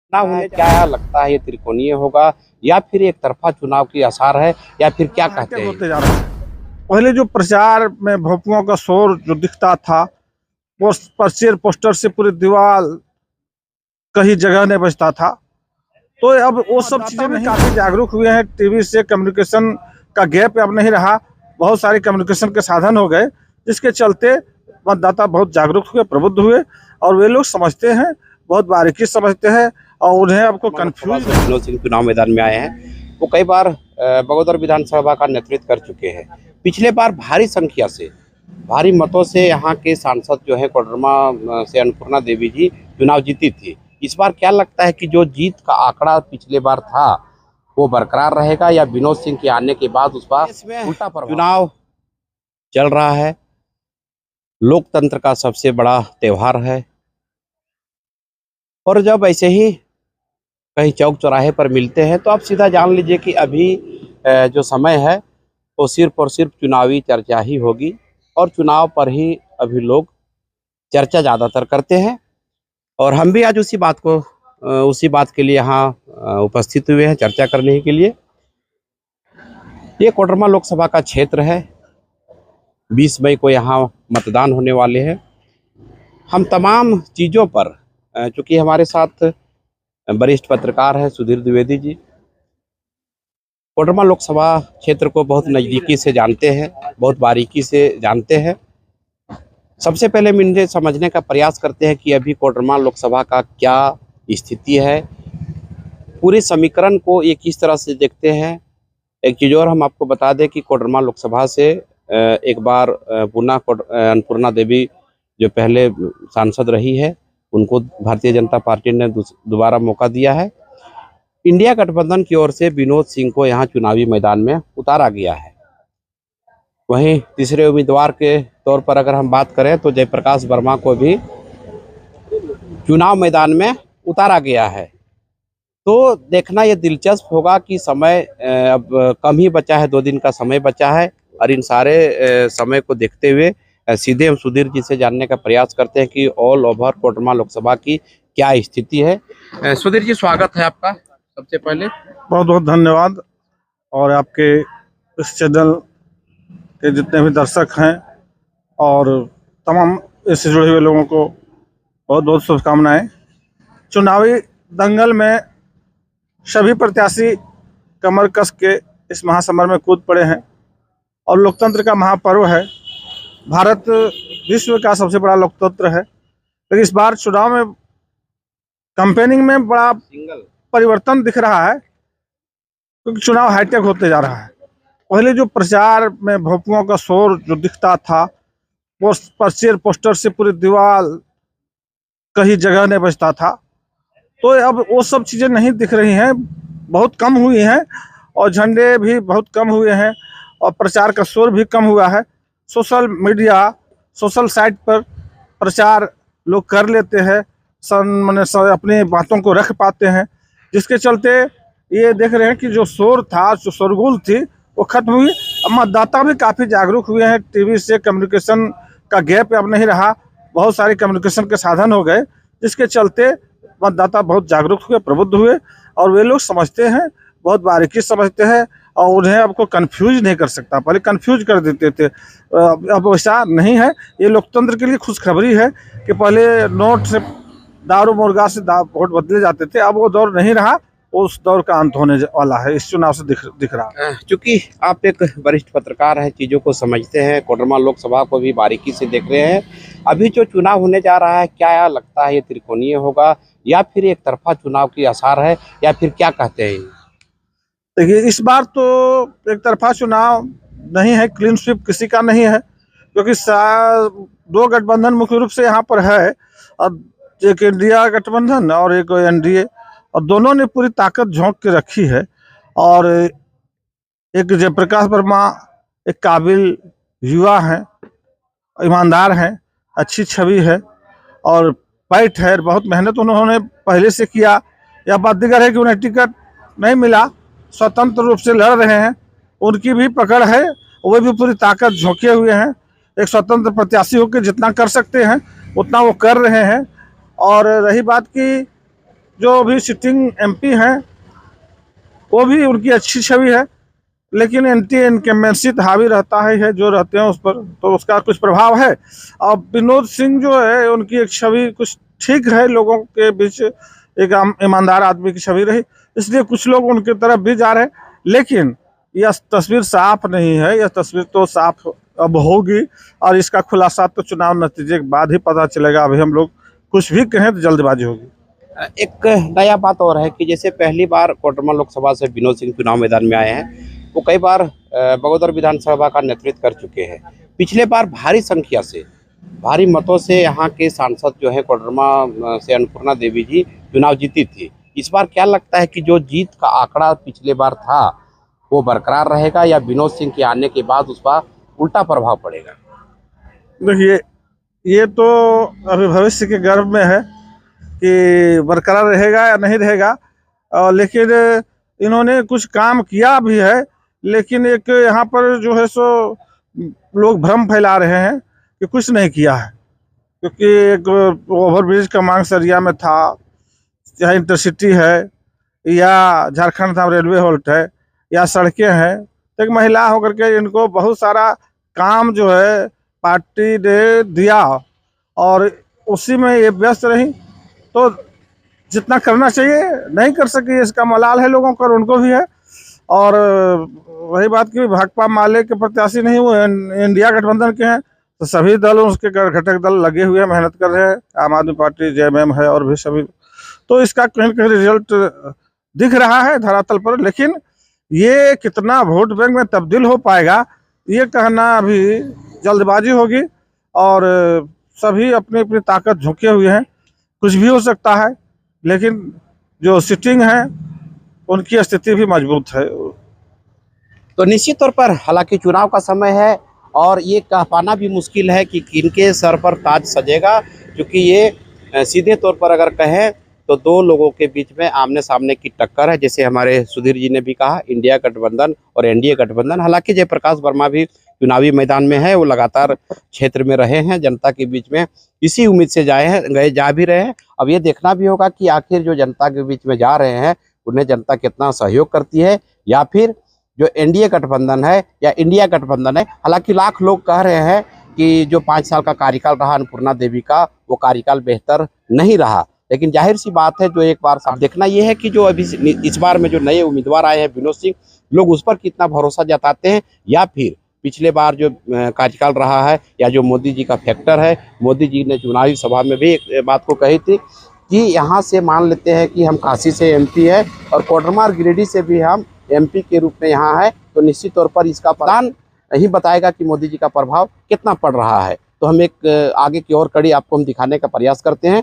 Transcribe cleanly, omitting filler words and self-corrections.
चुनाव होने क्या लगता है, ये त्रिकोणीय होगा या फिर एक तरफा चुनाव की आसार है या फिर क्या कहते हैं? होते जा रहा है। पहले जो प्रचार में भोंपुओं का शोर जो दिखता था, पर्चे पोस्टर से पूरी दीवार कहीं जगह नहीं बचता था। तो अब वो सब चीजें भी काफी जागरूक हुए हैं। टीवी से कम्युनिकेशन का गैप अब नहीं रहा, बहुत सारे कम्युनिकेशन के साधन हो गए, जिसके चलते मतदाता बहुत जागरूक हुए, प्रबुद्ध हुए और वे लोग समझते हैं, बहुत बारीकी समझते हैं और उन्हें आपको कंफ्यूज। विनोद सिंह चुनाव मैदान में आए हैं। वो कई बार बगोदर विधानसभा का नेतृत्व कर चुके हैं। पिछले बार भारी संख्या से, भारी मतों से यहाँ के सांसद जो है कोडरमा से अन्नपूर्णा देवी जी चुनाव जीती थी। इस बार क्या लगता है कि जो जीत का आंकड़ा पिछले बार था वो बरकरार रहेगा या विनोद सिंह के आने के बाद उस बार उल्टा प्रभाव? चुनाव चल रहा है, लोकतंत्र का सबसे बड़ा त्योहार है और जब ऐसे ही कहीं चौक चौराहे पर मिलते हैं तो आप सीधा जान लीजिए कि अभी जो समय है वो सिर्फ और सिर्फ चुनावी चर्चा ही होगी और चुनाव पर ही अभी लोग चर्चा ज़्यादातर करते हैं। और हम भी आज उसी बात के लिए यहाँ उपस्थित हुए हैं चर्चा करने के लिए। ये कोडरमा लोकसभा का क्षेत्र है, 20 मई को यहाँ मतदान होने वाले हैं। हम तमाम चीज़ों पर, चूँकि हमारे साथ वरिष्ठ पत्रकार है सुधीर द्विवेदी जी, कोडरमा लोकसभा क्षेत्र को बहुत नज़दीकी से जानते हैं, बहुत बारीकी से जानते हैं। सबसे पहले हम इन्हें समझने का प्रयास करते हैं कि अभी कोडरमा लोकसभा का क्या स्थिति है, पूरे समीकरण को ये किस तरह से देखते हैं। एक चीज़ और हम आपको बता दें कि कोडरमा लोकसभा से एक बार पुनः अन्नपूर्णा देवी जो पहले सांसद रही है, उनको भारतीय जनता पार्टी ने दोबारा मौका दिया है। इंडिया गठबंधन की ओर से विनोद सिंह को यहाँ चुनावी मैदान में उतारा गया है। वहीं तीसरे उम्मीदवार के तौर पर अगर हम बात करें तो जयप्रकाश वर्मा को भी चुनाव मैदान में उतारा गया है। तो देखना ये दिलचस्प होगा कि समय अब कम ही बचा है, 2 दिन का समय बचा है और इन सारे समय को देखते हुए सीधे हम सुधीर जी से जानने का प्रयास करते हैं कि ऑल ओवर कोडरमा लोकसभा की क्या स्थिति है। सुधीर जी, स्वागत है आपका। सबसे पहले बहुत बहुत धन्यवाद और आपके इस चैनल के जितने भी दर्शक हैं और तमाम इससे जुड़े हुए लोगों को बहुत बहुत शुभकामनाएं। चुनावी दंगल में सभी प्रत्याशी कमर कस के इस महासमर में कूद पड़े हैं और लोकतंत्र का महापर्व है। भारत विश्व का सबसे बड़ा लोकतंत्र है, लेकिन इस बार चुनाव में कैंपेनिंग में बड़ा परिवर्तन दिख रहा है क्योंकि चुनाव हाईटेक होते जा रहा है। पहले जो प्रचार में भोंपुओं का शोर जो दिखता था, पर्चे पोस्टर से पूरी दीवार कहीं जगह नहीं बचता था। तो अब वो सब चीज़ें नहीं दिख रही हैं, बहुत कम हुई हैं और झंडे भी बहुत कम हुए हैं और प्रचार का शोर भी कम हुआ है। सोशल मीडिया, सोशल साइट पर प्रचार लोग कर लेते हैं, अपनी बातों को रख पाते हैं, जिसके चलते ये देख रहे हैं कि जो शोर था, जो शोरगुल थी, वो खत्म हुई। अब मतदाता भी काफ़ी जागरूक हुए हैं। टीवी से कम्युनिकेशन का गैप अब नहीं रहा, बहुत सारे कम्युनिकेशन के साधन हो गए, जिसके चलते मतदाता बहुत जागरूक हुए, प्रबुद्ध हुए और वे लोग समझते हैं, बहुत बारीकी समझते हैं और उन्हें आपको कंफ्यूज नहीं कर सकता। पहले कंफ्यूज कर देते थे, अब वैसा नहीं है। ये लोकतंत्र के लिए खुशखबरी है कि पहले नोट से, दारू मुर्गा से वोट बदले जाते थे, अब वो दौर नहीं रहा, उस दौर का अंत होने वाला है। इस चुनाव से दिख रहा है। चूंकि आप एक वरिष्ठ पत्रकार हैं, चीज़ों को समझते हैं, कोडरमा लोकसभा को भी बारीकी से देख रहे हैं। अभी जो चुनाव होने जा रहा है, क्या लगता है, ये त्रिकोणीय होगा या फिर एक तरफा चुनाव की आसार है या फिर क्या कहते हैं? देखिए, इस बार तो एक तरफा चुनाव नहीं है, क्लीन स्वीप किसी का नहीं है, क्योंकि 2 गठबंधन मुख्य रूप से यहाँ पर है। अब एक इंडिया गठबंधन और एक एनडीए, और दोनों ने पूरी ताकत झोंक के रखी है। और एक जयप्रकाश वर्मा एक काबिल युवा हैं, ईमानदार हैं, अच्छी छवि है और पैठ है, बहुत मेहनत उन्होंने पहले से किया। यह बात दीगर है कि उन्हें टिकट नहीं मिला, स्वतंत्र रूप से लड़ रहे हैं, उनकी भी पकड़ है, वे भी पूरी ताकत झोंके हुए हैं। एक स्वतंत्र प्रत्याशी होकर जितना कर सकते हैं उतना वो कर रहे हैं। और रही बात कि जो भी सिटिंग एमपी हैं वो भी उनकी अच्छी छवि है, लेकिन एंटी इनकम्बेंसी हावी रहता है जो रहते हैं उस पर, तो उसका कुछ प्रभाव है। और विनोद सिंह जो है उनकी एक छवि कुछ ठीक है, लोगों के बीच एक ईमानदार आदमी की छवि रही, इसलिए कुछ लोग उनकी तरफ भी जा रहे हैं। लेकिन यह तस्वीर साफ नहीं है, यह तस्वीर तो साफ अब होगी और इसका खुलासा तो चुनाव नतीजे के बाद ही पता चलेगा। अभी हम लोग कुछ भी कहें तो जल्दबाजी होगी। एक नया बात और है कि जैसे पहली बार कोडरमा लोकसभा से विनोद सिंह चुनाव मैदान में आए हैं, वो कई बार बगोदर विधानसभा का नेतृत्व कर चुके हैं। पिछले बार भारी संख्या से, भारी मतों से यहाँ के सांसद जो है कोडरमा से अन्नपूर्णा देवी जी चुनाव जीती थी। इस बार क्या लगता है कि जो जीत का आंकड़ा पिछले बार था वो बरकरार रहेगा या विनोद सिंह के आने के बाद उस पर उल्टा प्रभाव पड़ेगा? देखिए, ये तो अभी भविष्य के गर्भ में है कि बरकरार रहेगा या नहीं रहेगा। लेकिन इन्होंने कुछ काम किया भी है, लेकिन एक यहाँ पर जो है सो लोग भ्रम फैला रहे हैं कि कुछ नहीं किया है, क्योंकि एक ओवरब्रिज का मांग सरिया में था, चाहे इंटरसिटी है या झारखंड धाम रेलवे होल्ट है या सड़कें हैं, तो एक महिला होकर के इनको बहुत सारा काम जो है पार्टी ने दिया और उसी में ये व्यस्त रही, तो जितना करना चाहिए नहीं कर सकी, इसका मलाल है लोगों का, उनको भी है। और वही बात कि भाकपा माले के प्रत्याशी नहीं हुए, इंडिया गठबंधन के हैं, तो सभी दल उसके घटक दल लगे हुए हैं, मेहनत कर रहे हैं। आम आदमी पार्टी, जेएमएम है और भी सभी, तो इसका कहीं न कहीं रिजल्ट दिख रहा है धरातल पर। लेकिन ये कितना वोट बैंक में तब्दील हो पाएगा ये कहना अभी जल्दबाजी होगी, और सभी अपनी अपनी ताकत झोंके हुए हैं, कुछ भी हो सकता है। लेकिन जो सिटिंग है उनकी स्थिति भी मजबूत है। तो निश्चित तौर पर हालांकि चुनाव का समय है और ये कह पाना भी मुश्किल है कि किनके सर पर ताज सजेगा, क्योंकि ये सीधे तौर पर अगर कहें तो दो लोगों के बीच में आमने सामने की टक्कर है। जैसे हमारे सुधीर जी ने भी कहा, इंडिया गठबंधन और एनडीए गठबंधन। हालांकि जयप्रकाश वर्मा भी चुनावी मैदान में है, वो लगातार क्षेत्र में रहे हैं, जनता के बीच में इसी उम्मीद से जा भी रहे हैं। अब ये देखना भी होगा कि आखिर जो जनता के बीच में जा रहे हैं उन्हें जनता कितना सहयोग करती है, या फिर जो एनडीए गठबंधन है या इंडिया गठबंधन है। हालांकि लाख लोग कह रहे हैं कि जो 5 साल का कार्यकाल रहा अन्नपूर्णा देवी का, वो कार्यकाल बेहतर नहीं रहा। लेकिन जाहिर सी बात है, जो एक बार साफ देखना ये है कि जो अभी इस बार में जो नए उम्मीदवार आए हैं विनोद सिंह, लोग उस पर कितना भरोसा जताते हैं, या फिर पिछले बार जो कार्यकाल रहा है या जो मोदी जी का फैक्टर है। मोदी जी ने चुनावी सभा में भी एक बात को कही थी कि यहाँ से मान लेते हैं कि हम काशी से एमपी है और कोडरमा और गिरिडीह से भी हम एमपी के रूप में यहाँ है, तो निश्चित तौर पर इसका परिणाम ही बताएगा कि मोदी जी का प्रभाव कितना पड़ रहा है। तो हम एक आगे की और कड़ी आपको हम दिखाने का प्रयास करते हैं।